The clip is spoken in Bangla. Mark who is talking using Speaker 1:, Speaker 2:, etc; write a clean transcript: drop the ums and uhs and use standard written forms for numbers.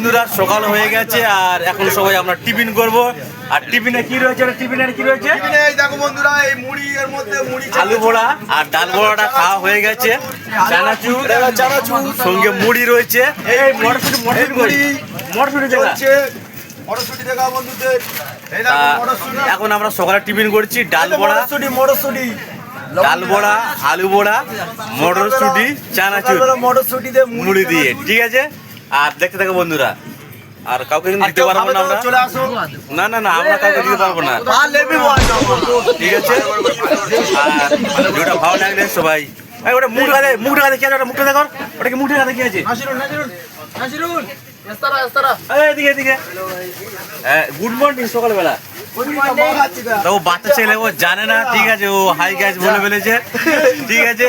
Speaker 1: বন্ধুরা সকাল হয়ে গেছে আর এখন সবাই আমরা টিফিন করব। আর টিফিনে কি রয়েছে?
Speaker 2: দেখো বন্ধুরা, এই মুড়ি এর মধ্যে মুড়ি,
Speaker 1: আলু বড়া আর ডাল বড়াটা খাওয়া হয়ে গেছে। চানাচুর সঙ্গে মুড়ি রয়েছে। এই মটরশুঁটি
Speaker 2: দেখা বন্ধুদের। এই দেখো মটরশুঁটি।
Speaker 1: এখন আমরা সকালে টিফিন করছি ডাল বড়া,
Speaker 2: মটরশুঁটি
Speaker 1: ডাল বড়া, আলু বড়া, মটরশুঁটি, চানাচুর,
Speaker 2: মটরশুঁটি দিয়ে
Speaker 1: মুড়ি দিয়ে। ঠিক আছে, আর দেখতে থাকো বন্ধুরা। আর কাউকে কিন্তু দিতে পারবো না আমরা।
Speaker 2: চলে আসো।
Speaker 1: না না না, আমরা কাউকে দিতে পারবো না। ঠিক আছে, আর ভিডিওটা ভালো লাগলে সবাই ওটা মুখটা দেখে ওটা মুখটা দেখো, ওটা কি মুখটা দেখে আছে? এদিকে গুড মর্নিং সকালবেলা। তো বাচ্চা ছেলে ও জানে না, ঠিক আছে, ও হাই গ্যাস বলে ফেলেছে। ঠিক আছে।